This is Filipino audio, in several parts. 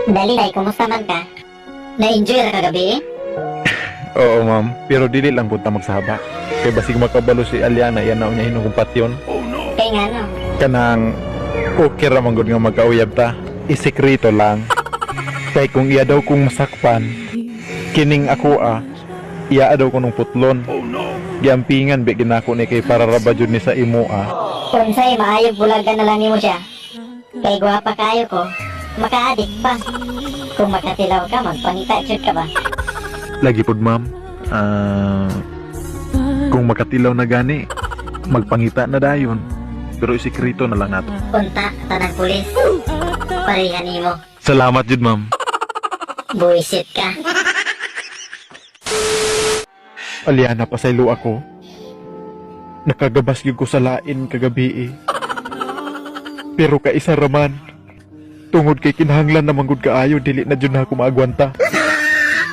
Dali tay, kumusta man ka? Na-enjoy ra kagabi? Oo, ma'am. Pero dili lang punta magsahaba. Kay basig makabalo si Aliana, yan na niya hinukumpat yun. Kay nga no. Kanang okay ra man gud nga magkauyab ta. Isekreto lang. Kay kung iya daw kung masakpan, kining ako iya daw ko nung putlon. Giampingan bi ginako ni kay para raba jud ni sa imo Kung sa'yo, maayog bulagan na lang nimo siya. Kay gwapa kayo ko, maka-addict pa. Kung makatilaw ka, magpangita jud ka ba? Lagi pod ma'am. Kung makatilaw na gani, magpangita na dayon. Pero isekreto na lang nato. Punta, tanang pulis. Parehan nimo. Salamat jud ma'am. Buisit ka. Aliana, pasaylo ako. Nakagabas gyud ko sa lain kagabi Pero kaisa raman. Tungod kay kinahanglan na manggod kaayo, dili na jud na ako maagwanta.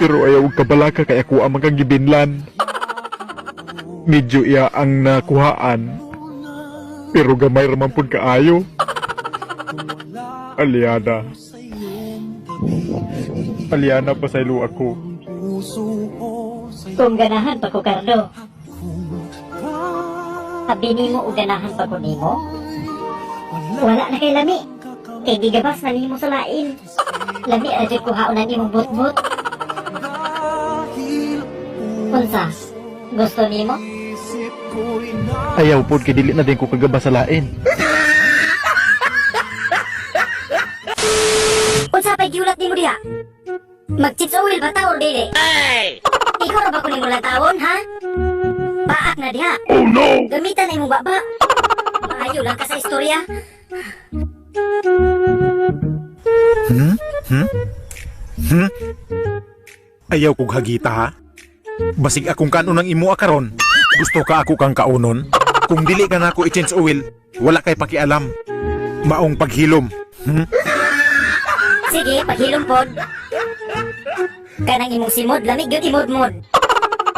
Pero ayaw og kabalaka kay ako ang magkagibinlan. Medyo iya ang nakuhaan. Pero gamay raman pud kaayo. Aliana. Aliana, pasaylo ako. Kung ganahan pa ko, Cardo. Sabi nimo o ganahan pa ko nimo? Wala na kay lami. Kay gigabas na nimo sa lain. Lami ra jud ko haon na nimo but-but. Unsa? Gusto nimo? Ayaw pod kay dili na din ko kagabas sa lain. Unsa pa'y giulat nimo diha? Mag-chips oil ba ta or dili? Ikaw ra ba ko nimo latawon, ha? Baak na diha. Oh no! Gamitan na imong baba. Maayo lang ka sa istorya. Ayaw kong hagita ha. Basig akong kanon ng imo karon. Gusto ka ako kang kaunon? Kung dili ka na ako i-change oil, wala kay pakialam. Maong paghilom. Sige, paghilom pod. Kanang imong simod, lamig yun imod-mod.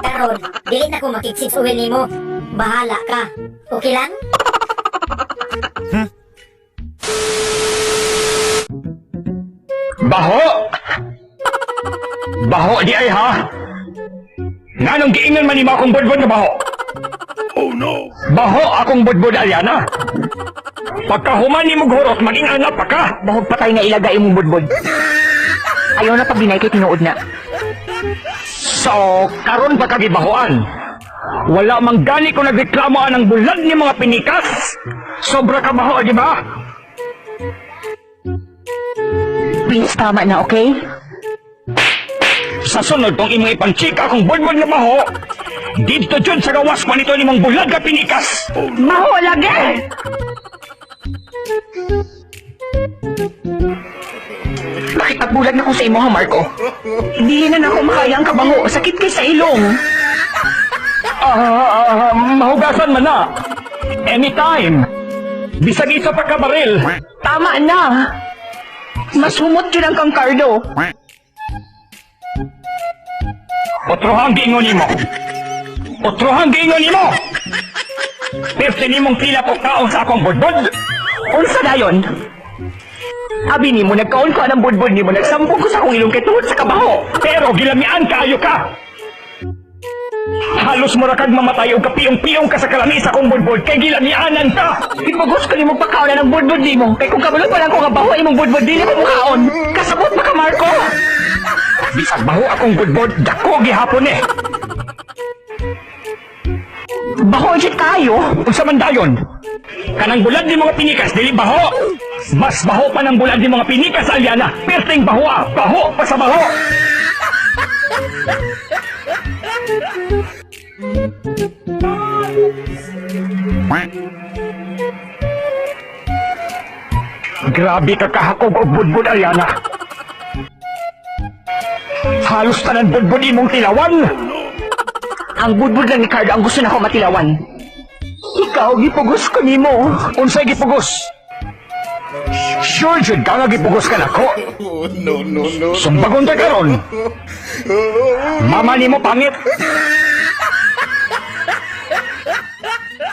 Karon, dili na ko makik-chips oil nimo. Bahala ka. Okay lang? Baho! Baho di ay ha? Nganong giingon man nimo akong budbud nga baho? Oh no! Baho akong budbud, Aliana. Pagkahuman nimo gurot, maging anak pa ka. Bahog patay nga ilagay imong budbud. Ayaw na pag dinay kay tinuod na. So, karon pa kagibahoan. Wala mang gani ko nagreklamo anang bulag ni mga pinikas. Sobra ka baho, di ba? Please, tama na, okay? Sa sunod kung imong ipangchika akong budbud nga baho, dito dyan sa gawas pa nito ni mong bulag ka pinikas. Maho lagi! Bakit pagbulag na ko sa imo ha, Marco? Dili na ako makaya ang kabango. Sakit kay sa ilong. Mahugasan man na. Anytime. Bisag isa pa ka baril. Tama na. Mas humot yun ang kang Cardo. Otrohang giingon nimo. Otrohang giingon nimo. Perti nimong pila ko kaon sa akong budbud. Unsa dayon? Abi ni mo nagkaon ko anang budbud ni mo. Nagsampog ko sa akong ilong kay tungod sa kabaho. Pero gilamian kaayo ka. Halos mo rakag mamatay og kapiyong-piyong ka sa kalami sa akong budbud kay gilamianan ka. Ipagos ko ni mo pagkaon na ng budbud ni mo. Kay kung kabalo pa lang ko nga baho imong budbud dili ko mukaon. Kasabot pa ka, Marco. Bisag baho akong budbud, dako gihapon eh. Baho jud kayo. Unsa man dayon? Kanang bulag ni mga pinikas dili baho. Mas baho pa ng bulag ni mga pinikas, Aliana. Perting baho baho pa sa baho. Grabe ka kahakog og budbud, Aliana. Halos tanan budbud imong tilawan. Ang budbud lang ni Cardo ang gusto na ko matilawan. Ikaw, gipugos ko ni mo. Unsay gipugos? Sure jud ka nga gipugos ka nako. Sumbagon ta karon. Mama nimo pangit.